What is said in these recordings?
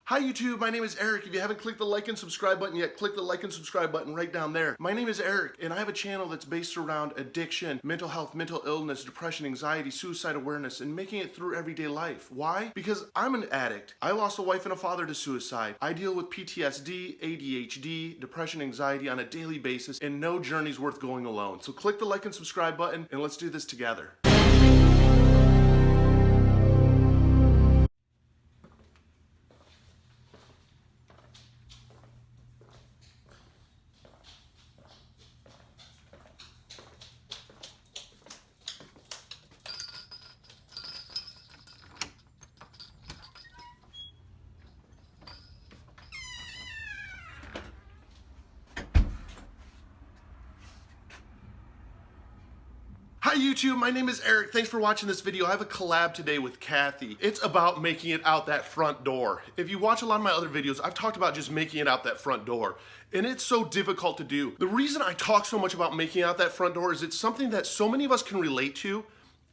Hi YouTube, my name is Eric. If you haven't clicked the like and subscribe button yet, click the like and subscribe button right down there. My name is Eric, and I have a channel that's based around addiction, mental health, mental illness, depression, anxiety, suicide awareness, and making it through everyday life. Why? Because I'm an addict. I lost a wife and a father to suicide. I deal with PTSD, ADHD, depression, anxiety on a daily basis, and no journey's worth going alone. So click the like and subscribe button, and let's do this together. Hi YouTube, my name is Eric. Thanks for watching this video. I have a collab today with Cathy. It's about making it out that front door. If you watch a lot of my other videos, I've talked about just making it out that front door. And it's so difficult to do. The reason I talk so much about making out that front door is it's something that so many of us can relate to,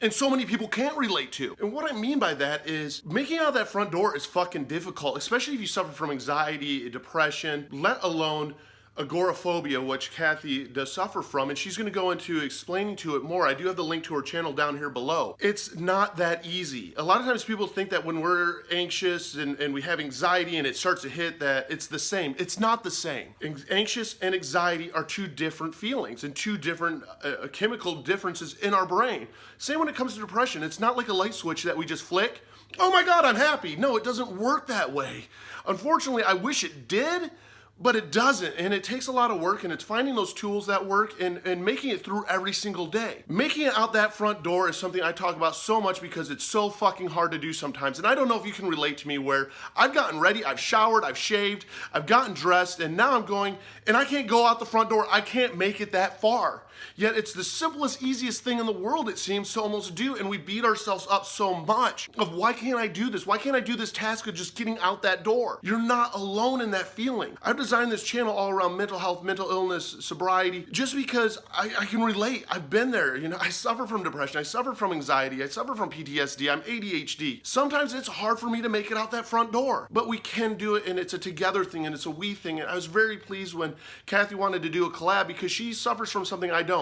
and so many people can't relate to. And what I mean by that is making out that front door is fucking difficult, especially if you suffer from anxiety, depression, let alone agoraphobia, which Cathy does suffer from, and she's going to go into explaining to it more. I do have the link to her channel down here below. It's not that easy. A lot of times people think that when we're anxious and we have anxiety and it starts to hit that it's the same. It's not the same. Anxious and anxiety are two different feelings and two different chemical differences in our brain. Same when it comes to depression. It's not like a light switch that we just flick. Oh my God, I'm happy. No, it doesn't work that way. Unfortunately, I wish it did, but it doesn't, and it takes a lot of work, and it's finding those tools that work and making it through every single day. Making it out that front door is something I talk about so much because it's so fucking hard to do sometimes. And I don't know if you can relate to me where I've gotten ready, I've showered, I've shaved, I've gotten dressed, and now I'm going, and I can't go out the front door. I can't make it that far. Yet it's the simplest, easiest thing in the world, it seems, to almost do, and we beat ourselves up so much of why can't I do this? Why can't I do this task of just getting out that door? You're not alone in that feeling. I've designed this channel all around mental health, mental illness, sobriety, just because I can relate. I've been there. You know, I suffer from depression. I suffer from anxiety. I suffer from PTSD. I'm ADHD. Sometimes it's hard for me to make it out that front door, but we can do it, and it's a together thing, and it's a we thing. And I was very pleased when Cathy wanted to do a collab because she suffers from something I don't.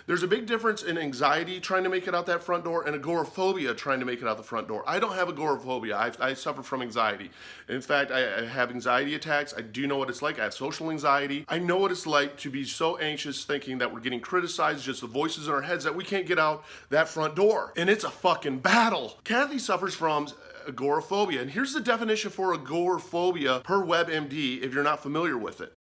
There's a big difference in anxiety trying to make it out that front door and agoraphobia trying to make it out the front door. I don't have agoraphobia. I suffer from anxiety. In fact, I have anxiety attacks. I do know what it's like. I have social anxiety. I know what it's like to be so anxious thinking that we're getting criticized, just the voices in our heads, that we can't get out that front door. And it's a fucking battle. Cathy suffers from agoraphobia. And here's the definition for agoraphobia per WebMD if you're not familiar with it.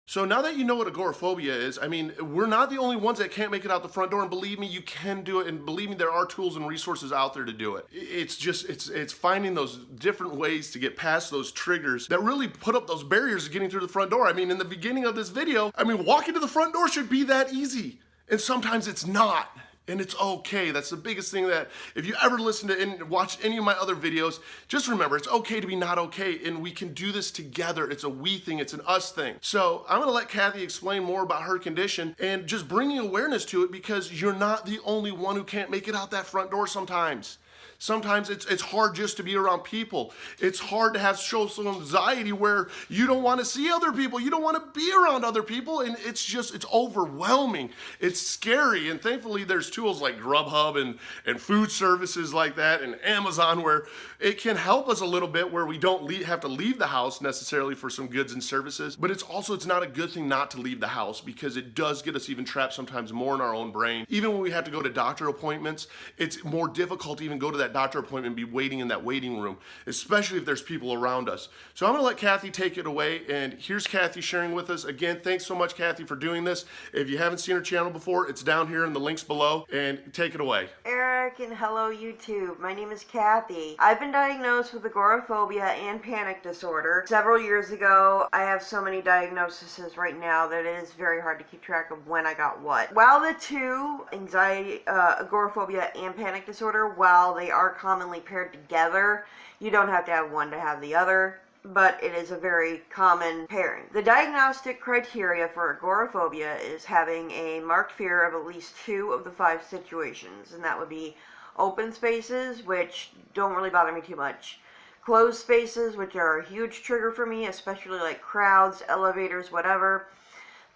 So now that you know what agoraphobia is, I mean, we're not the only ones that can't make it out the front door, and believe me, you can do it, and believe me, there are tools and resources out there to do it. It's just, it's finding those different ways to get past those triggers that really put up those barriers to getting through the front door. I mean, in the beginning of this video, I mean, walking to the front door should be that easy, and sometimes it's not. And it's okay. That's the biggest thing, that if you ever listen to and watch any of my other videos, just remember it's okay to be not okay, and we can do this together. It's a we thing. It's an us thing. So I'm going to let Cathy explain more about her condition and just bringing awareness to it, because you're not the only one who can't make it out that front door sometimes. Sometimes it's hard just to be around people. It's hard to have social anxiety where you don't want to see other people. You don't want to be around other people. And it's overwhelming. It's scary. And thankfully there's tools like Grubhub and food services like that, and Amazon, where it can help us a little bit, where we don't have to leave the house necessarily for some goods and services. But it's not a good thing not to leave the house, because it does get us even trapped sometimes more in our own brain. Even when we have to go to doctor appointments, it's more difficult to even go to that doctor appointment and be waiting in that waiting room, especially if there's people around us. So I'm going to let Cathy take it away, and here's Cathy sharing with us. Again, thanks so much, Cathy, for doing this. If you haven't seen her channel before, it's down here in the links below, and take it away. Eric, and hello YouTube. My name is Cathy. I've been diagnosed with agoraphobia and panic disorder several years ago. I have so many diagnoses right now that it is very hard to keep track of when I got what. While the two, anxiety, agoraphobia and panic disorder, while they are commonly paired together, you don't have to have one to have the other. but it is a very common pairing. The diagnostic criteria for agoraphobia is having a marked fear of at least 2 of the 5 situations, and that would be open spaces, which don't really bother me too much. Closed spaces, which are a huge trigger for me, especially like crowds, elevators, whatever.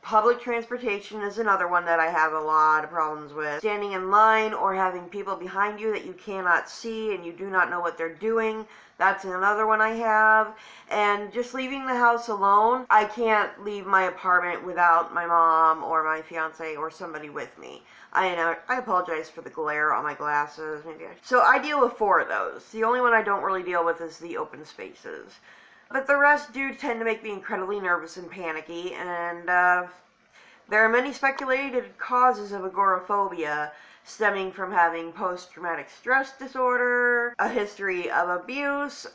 Public transportation is another one that I have a lot of problems with. Standing in line or having people behind you that you cannot see and you do not know what they're doing, that's another one I have. And just leaving the house alone, I can't leave my apartment without my mom or my fiance or somebody with me. I know, I apologize for the glare on my glasses. So I deal with 4 of those. The only one I don't really deal with is the open spaces. But the rest do tend to make me incredibly nervous and panicky, and there are many speculated causes of agoraphobia, stemming from having post-traumatic stress disorder, a history of abuse,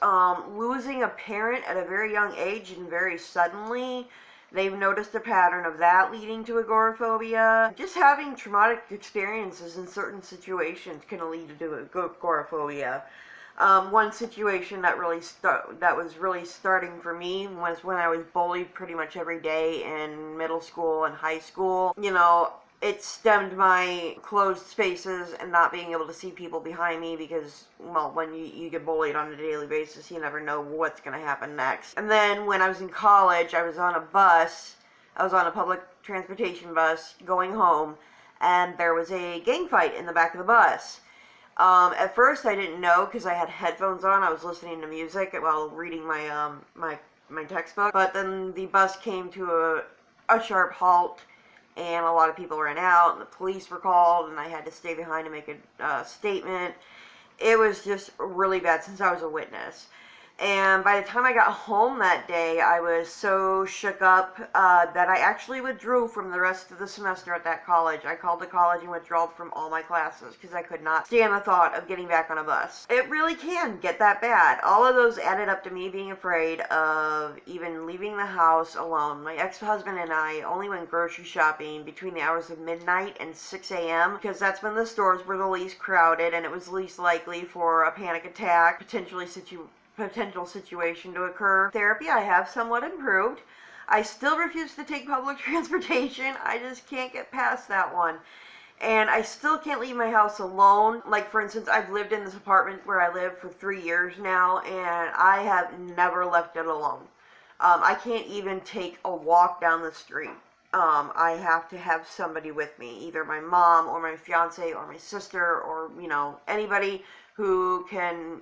losing a parent at a very young age and very suddenly. They've noticed a pattern of that leading to agoraphobia. Just having traumatic experiences in certain situations can lead to agoraphobia. One situation that was really starting for me was when I was bullied pretty much every day in middle school and high school. You know, it stemmed my closed spaces and not being able to see people behind me because, well, when you get bullied on a daily basis, you never know what's going to happen next. And then when I was in college, I was on a bus. I was on a public transportation bus going home, and there was a gang fight in the back of the bus. At first I didn't know because I had headphones on. I was listening to music while reading my my textbook. But then the bus came to a sharp halt, and a lot of people ran out, and the police were called, and I had to stay behind to make a statement. It was just really bad since I was a witness. And by the time I got home that day, I was so shook up that I actually withdrew from the rest of the semester at that college. I called the college and withdrew from all my classes because I could not stand the thought of getting back on a bus. It really can get that bad. All of those added up to me being afraid of even leaving the house alone. My ex-husband and I only went grocery shopping between the hours of midnight and 6 a.m. because that's when the stores were the least crowded and it was least likely for a panic attack, potential situation to occur. Therapy, I have somewhat improved. I still refuse to take public transportation. I just can't get past that one. And I still can't leave my house alone. Like, for instance, I've lived in this apartment where I live for 3 years now, and I have never left it alone. I can't even take a walk down the street. I have to have somebody with me, either my mom or my fiance or my sister or, you know, anybody who can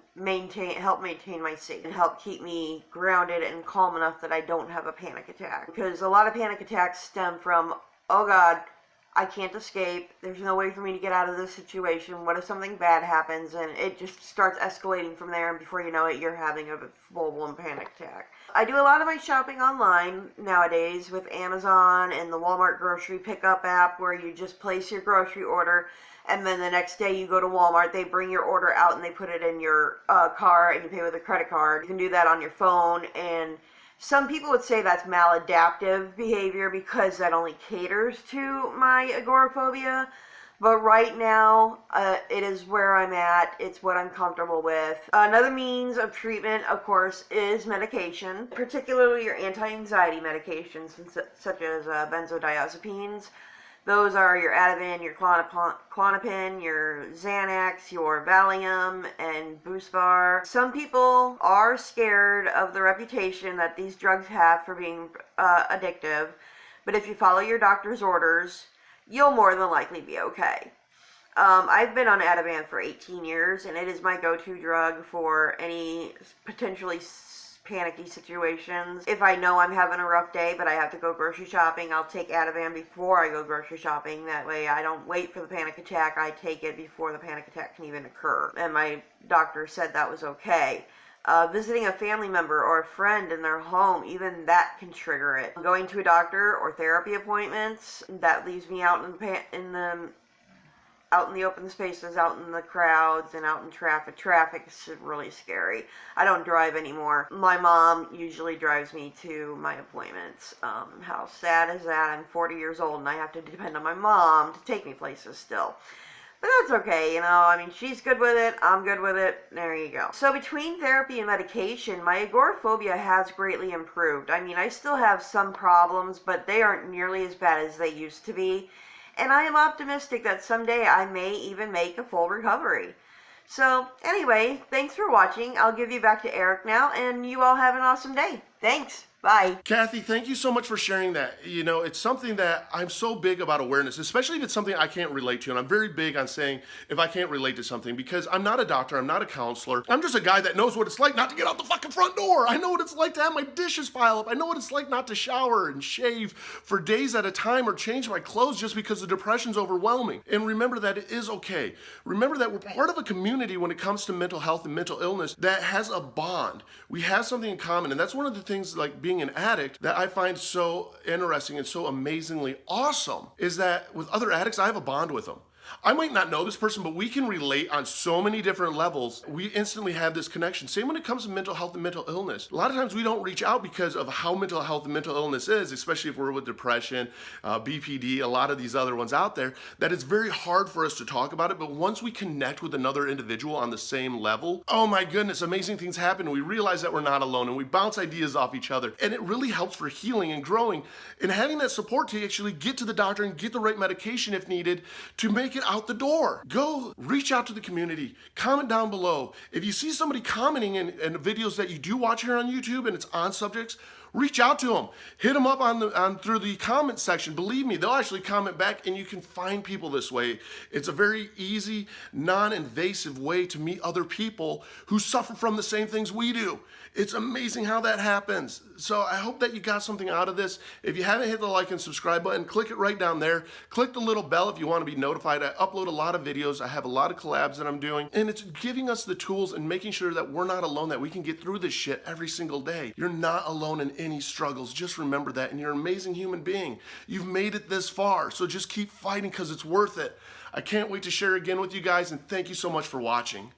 help maintain my safety and help keep me grounded and calm enough that I don't have a panic attack. Because a lot of panic attacks stem from, oh God, I can't escape. There's no way for me to get out of this situation. What if something bad happens? And it just starts escalating from there, and before you know it, you're having a full-blown panic attack. I do a lot of my shopping online nowadays with Amazon and the Walmart grocery pickup app, where you just place your grocery order, and then the next day you go to Walmart, they bring your order out and they put it in your car and you pay with a credit card. You can do that on your phone, and some people would say that's maladaptive behavior because that only caters to my agoraphobia. But right now, it is where I'm at. It's what I'm comfortable with. Another means of treatment, of course, is medication, particularly your anti-anxiety medications, such as benzodiazepines. Those are your Ativan, your Klonopin, your Xanax, your Valium, and Boost Bar. Some people are scared of the reputation that these drugs have for being addictive, but if you follow your doctor's orders, you'll more than likely be okay. I've been on Ativan for 18 years, and it is my go-to drug for any potentially panicky situations. If I know I'm having a rough day but I have to go grocery shopping, I'll take Ativan before I go grocery shopping. That way I don't wait for the panic attack. I take it before the panic attack can even occur. And my doctor said that was okay. Visiting a family member or a friend in their home, even that can trigger it. Going to a doctor or therapy appointments, that leaves me out in the open spaces, out in the crowds, and out in traffic. Traffic is really scary. I don't drive anymore. My mom usually drives me to my appointments. How sad is that? I'm 40 years old and I have to depend on my mom to take me places still. But that's okay, I mean, she's good with it, I'm good with it, there you go. So between therapy and medication, my agoraphobia has greatly improved. I mean, I still have some problems, but they aren't nearly as bad as they used to be. And I am optimistic that someday I may even make a full recovery. So anyway, thanks for watching. I'll give you back to Eric now, and you all have an awesome day. Thanks. Bye. Cathy, thank you so much for sharing that. It's something that I'm so big about awareness, especially if it's something I can't relate to. And I'm very big on saying if I can't relate to something, because I'm not a doctor, I'm not a counselor. I'm just a guy that knows what it's like not to get out the fucking front door. I know what it's like to have my dishes pile up. I know what it's like not to shower and shave for days at a time or change my clothes just because the depression's overwhelming. And remember that it is okay. Remember that we're part of a community when it comes to mental health and mental illness that has a bond. We have something in common. And that's one of the things, like being an addict, that I find so interesting and so amazingly awesome, is that with other addicts, I have a bond with them. I might not know this person, but we can relate on so many different levels. We instantly have this connection. Same when it comes to mental health and mental illness. A lot of times we don't reach out because of how mental health and mental illness is, especially if we're with depression, BPD, a lot of these other ones out there, that it's very hard for us to talk about it. But once we connect with another individual on the same level, oh my goodness, amazing things happen. We realize that we're not alone, and we bounce ideas off each other. And it really helps for healing and growing and having that support to actually get to the doctor and get the right medication if needed to make it out the door. Go reach out to the community. Comment down below. If you see somebody commenting in videos that you do watch here on YouTube and it's on subjects, reach out to them. Hit them up on through the comment section. Believe me, they'll actually comment back, and you can find people this way. It's a very easy, non-invasive way to meet other people who suffer from the same things we do. It's amazing how that happens. So I hope that you got something out of this. If you haven't hit the like and subscribe button, click it right down there. Click the little bell if you want to be notified. I upload a lot of videos. I have a lot of collabs that I'm doing, and it's giving us the tools and making sure that we're not alone, that we can get through this shit every single day. You're not alone in any struggles. Just remember that, and you're an amazing human being. You've made it this far, so just keep fighting because it's worth it. I can't wait to share again with you guys, and thank you so much for watching.